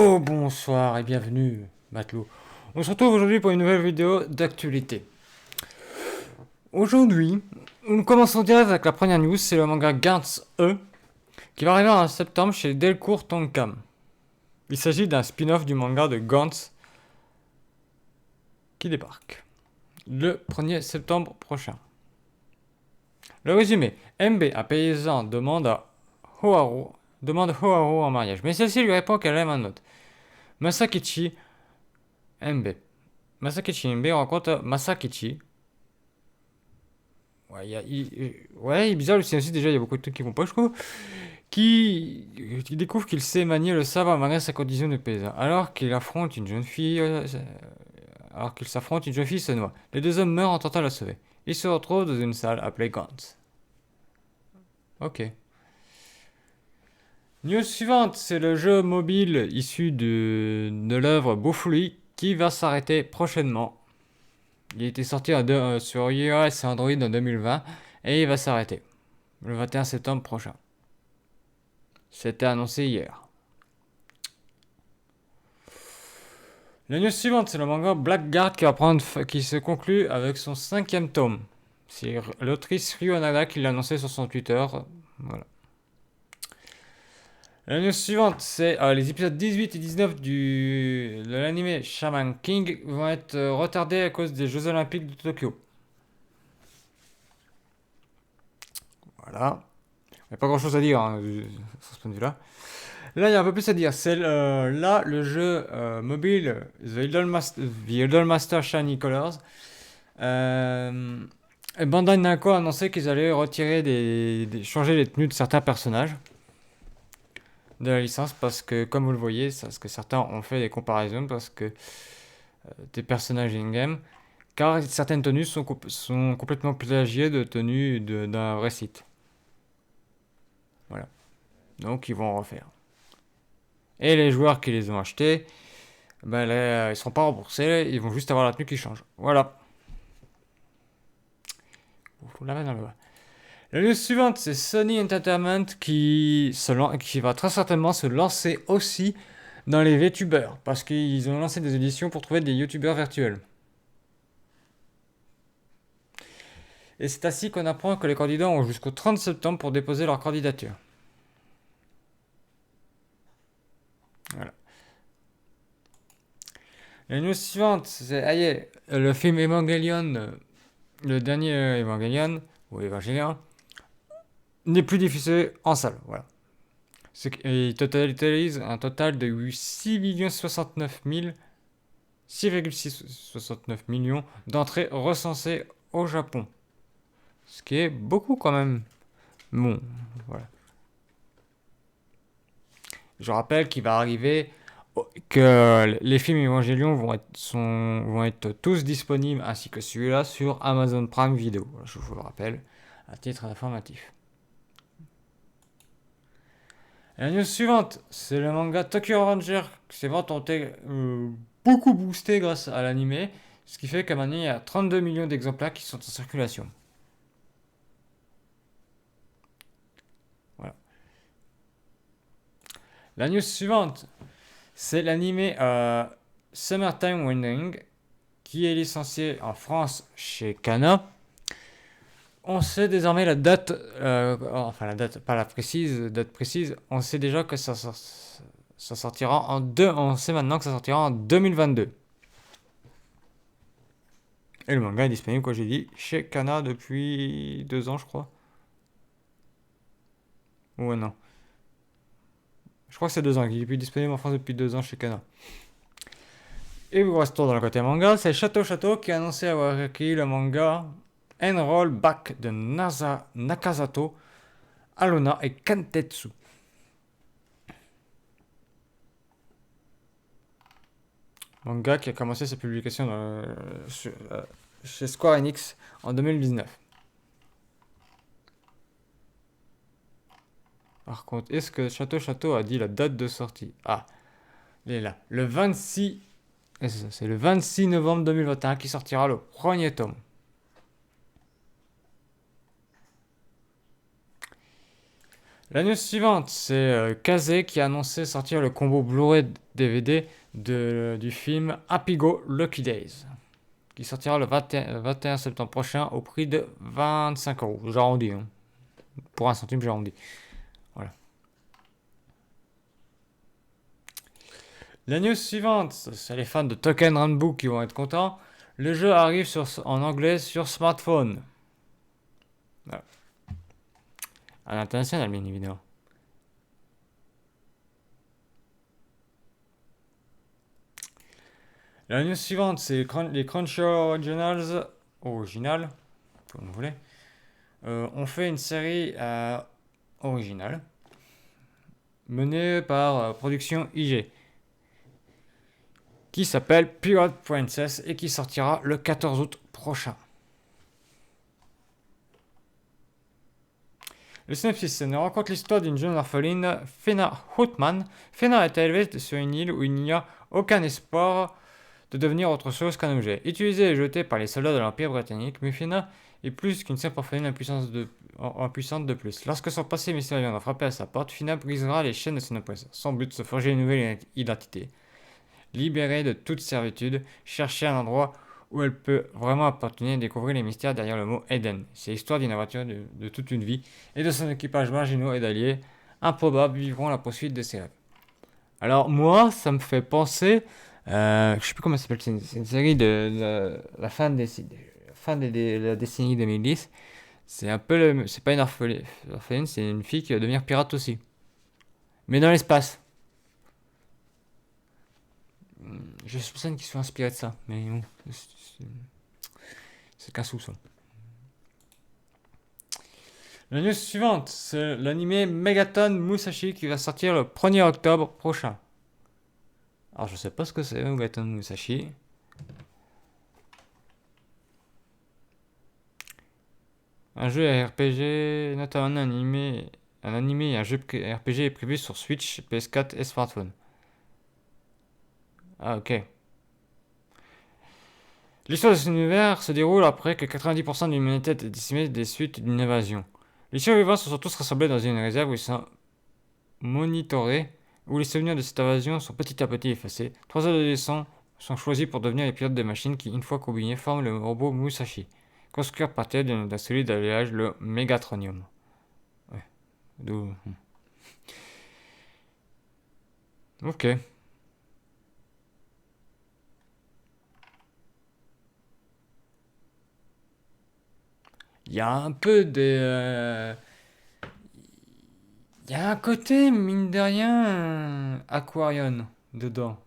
Oh, bonsoir et bienvenue, matelot. On se retrouve aujourd'hui pour une nouvelle vidéo d'actualité. Aujourd'hui, nous commençons direct avec la première news, c'est le manga Gantz E, qui va arriver en septembre chez Delcourt Tonkam. Il s'agit d'un spin-off du manga de Gantz qui débarque le 1er septembre prochain. Le résumé, MB, un paysan, demande Hoharu en mariage, mais celle-ci lui répond qu'elle aime un autre. Masakichi MB. Masakichi MB rencontre Masakichi. Ouais, il est bizarre le aussi déjà, il y a beaucoup de trucs qui vont pas, je trouve. Qui découvre qu'il sait manier le sabre malgré sa condition de paysan. Alors qu'il s'affronte, une jeune fille se noie. Les deux hommes meurent en tentant de la sauver. Ils se retrouvent dans une salle appelée Gantz. Ok. News suivante, c'est le jeu mobile issu de l'œuvre Bofuli qui va s'arrêter prochainement. Il a été sorti sur iOS et Android en 2020 et il va s'arrêter le 21 septembre prochain. C'était annoncé hier. La news suivante, c'est le manga Blackguard qui se conclut avec son 5e tome. C'est l'autrice Ryo Hanada qui l'a annoncé sur son Twitter. Voilà. La news suivante, c'est les épisodes 18 et 19 de l'anime Shaman King vont être retardés à cause des Jeux Olympiques de Tokyo. Voilà. Il n'y a pas grand chose à dire sur ce point de vue-là. Là, il y a un peu plus à dire. C'est là le jeu mobile The Idol Master Shiny Colors. Et Bandai Namco a annoncé qu'ils allaient retirer changer les tenues de certains personnages de la licence parce que, comme vous le voyez, parce que certains ont fait des comparaisons parce que des personnages in-game, car certaines tenues sont complètement plagiées de tenues d'un vrai site. Voilà. Donc ils vont en refaire. Et les joueurs qui les ont achetés, ben là, ils ne seront pas remboursés, ils vont juste avoir la tenue qui change. Voilà. Faut la mettre dans le bas. La news suivante, c'est Sony Entertainment qui va très certainement se lancer aussi dans les VTubers, parce qu'ils ont lancé des éditions pour trouver des YouTubers virtuels. Et c'est ainsi qu'on apprend que les candidats ont jusqu'au 30 septembre pour déposer leur candidature. Voilà. La news suivante, c'est le film Evangelion, le dernier Evangelion, ou Evangelion, n'est plus diffusé en salle. Voilà. Il totalise un total de 6,669 millions d'entrées recensées au Japon. Ce qui est beaucoup quand même. Bon, voilà. Je rappelle qu'il va arriver que les films Evangelion vont être tous disponibles, ainsi que celui-là, sur Amazon Prime Video. Je vous le rappelle, à titre informatif. La news suivante, c'est le manga Tokyo Revenger qui s'est vraiment beaucoup boosté grâce à l'anime, ce qui fait qu'à maintenant il y a 32 millions d'exemplaires qui sont en circulation. Voilà. La news suivante, c'est l'anime Summertime Wandering qui est licencié en France chez Kana. On sait désormais la date, enfin la date, pas la date précise, on sait déjà que ça sortira on sait maintenant que ça sortira en 2022. Et le manga est disponible, comme j'ai dit, chez Kana depuis 2 ans, je crois. Ouais, non. Je crois que c'est 2 ans, il est disponible en France depuis 2 ans chez Kana. Et nous restons dans le côté manga, c'est Château qui a annoncé avoir acquis le manga Enroll Back de Nakazato, Alona et Kantetsu. Manga qui a commencé sa publication chez Square Enix en 2019. Par contre, est-ce que Château a dit la date de sortie? Ah, il est là. Le 26... C'est le 26 novembre 2021 qui sortira le premier tome. La news suivante, c'est Kazé qui a annoncé sortir le combo Blu-ray DVD du film Happy Go Lucky Days, qui sortira le 21 septembre prochain au prix de 25 euros. J'arrondis, hein. Pour un centime, j'arrondis. Voilà. La news suivante, c'est les fans de Token Ranbu qui vont être contents. Le jeu arrive en anglais sur smartphone. Voilà. À l'international, bien évidemment. La news suivante, c'est les Crunchyroll Originals, comme vous voulez. On fait une série originale menée par Production IG qui s'appelle Pirate Princess et qui sortira le 14 août prochain. Le synopsis nous raconte l'histoire d'une jeune orpheline, Fena Houtman. Fena a été élevée sur une île où il n'y a aucun espoir de devenir autre chose qu'un objet. Utilisée et jetée par les soldats de l'Empire britannique, mais Fena est plus qu'une simple orpheline impuissante de plus. Lorsque son passé mystérieux viendra frapper à sa porte, Fena brisera les chaînes de son oppresseur. Son but, se forger une nouvelle identité. Libérée de toute servitude, chercher un endroit où elle peut vraiment appartenir et découvrir les mystères derrière le mot Eden. C'est l'histoire d'une aventure de toute une vie et de son équipage marginaux et d'alliés improbables vivront la poursuite de ses rêves. Alors moi, ça me fait penser, je sais plus comment ça s'appelle, c'est une série de la fin de la décennie 2010. C'est un peu c'est pas une orpheline, c'est une fille qui va devenir pirate aussi, mais dans l'espace. Je soupçonne qu'ils sont inspirés de ça, mais bon, c'est qu'un soupçon. La news suivante, c'est l'anime Megaton Musashi qui va sortir le 1er octobre prochain. Alors je sais pas ce que c'est Megaton Musashi. Un jeu RPG, notamment un animé et un jeu RPG est prévu sur Switch, PS4 et smartphone. Ah ok. L'histoire de cet univers se déroule après que 90% de l'humanité ait été décimée des suites d'une invasion. Les survivants se sont tous rassemblés dans une réserve où ils sont monitorés, où les souvenirs de cette invasion sont petit à petit effacés. 3 adolescents sont choisis pour devenir les pilotes de machines qui, une fois combinés, forment le robot Musashi, construit à partir d'un solide alliage, le Megatronium. Ouais, d'où... Ok. Il y a un peu des... Il y a un côté, mine de rien, Aquarion dedans.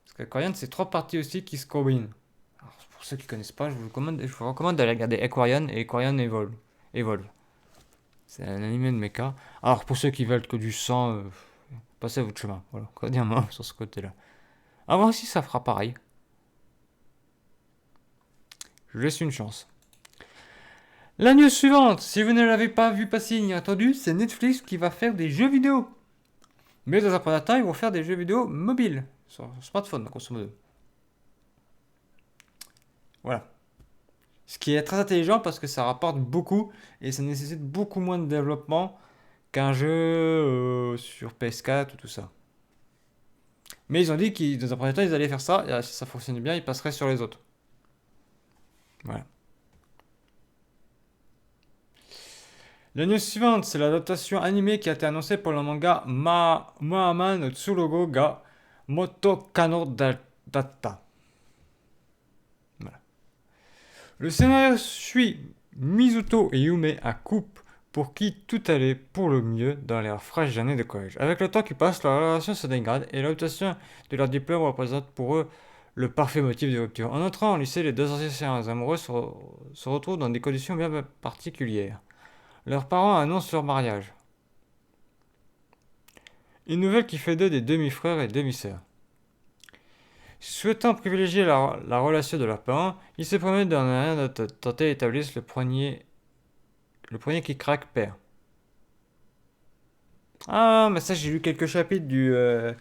Parce qu'Aquarion, c'est 3 parties aussi qui se combinent. Alors, pour ceux qui connaissent pas, je vous recommande d'aller regarder Aquarion et Aquarion Evolve. C'est un animé de mecha. Alors, pour ceux qui veulent que du sang, passez à votre chemin. Voilà, quoi dire moi sur ce côté-là. Ah, moi aussi, ça fera pareil. Je laisse une chance. La news suivante, si vous ne l'avez pas vu passer ni entendu, c'est Netflix qui va faire des jeux vidéo. Mais dans un premier temps, ils vont faire des jeux vidéo mobiles, sur smartphone, grosso modo. Voilà. Ce qui est très intelligent parce que ça rapporte beaucoup et ça nécessite beaucoup moins de développement qu'un jeu sur PS4 ou tout ça. Mais ils ont dit qu'ils, dans un premier temps, ils allaient faire ça et si ça fonctionnait bien, ils passeraient sur les autres. Voilà. La news suivante, c'est l'adaptation animée qui a été annoncée pour le manga Mahama no Tsurugo ga Motokano Datta. Voilà. Le scénario suit Mizuto et Yume à couple pour qui tout allait pour le mieux dans leurs fraîches années de collège. Avec le temps qui passe, leur relation se dégrade et l'obtention de leur diplôme représente pour eux le parfait motif de rupture. En entrant au lycée, les deux anciens amoureux se retrouvent dans des conditions bien particulières. Leurs parents annoncent leur mariage. Une nouvelle qui fait d'eux des demi-frères et demi-sœurs. Souhaitant privilégier la relation de leurs parents, ils se promettent dans rien de tenter d'établir le premier qui craque père. Ah, mais ça j'ai lu quelques chapitres de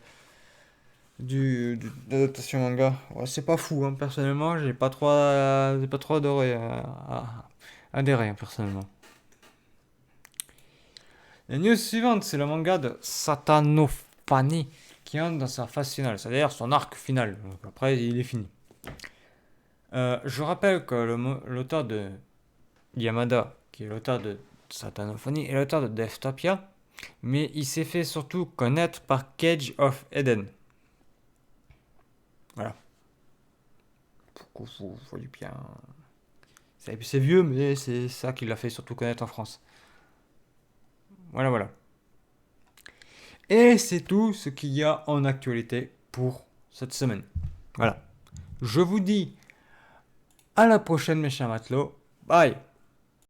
l'adaptation manga. Ouais, c'est pas fou, hein, personnellement, j'ai pas trop adoré, adhéré, hein, personnellement. La news suivante, c'est le manga de Satanofani qui entre dans sa phase finale, c'est-à-dire son arc final. Donc après, il est fini. Je rappelle que l'auteur de Yamada, qui est l'auteur de Satanofani, est l'auteur de Deftopia, mais il s'est fait surtout connaître par Cage of Eden. Voilà. Faut du bien. C'est vieux, mais c'est ça qui l'a fait surtout connaître en France. Voilà, voilà. Et c'est tout ce qu'il y a en actualité pour cette semaine. Voilà. Je vous dis à la prochaine, mes chers matelots. Bye.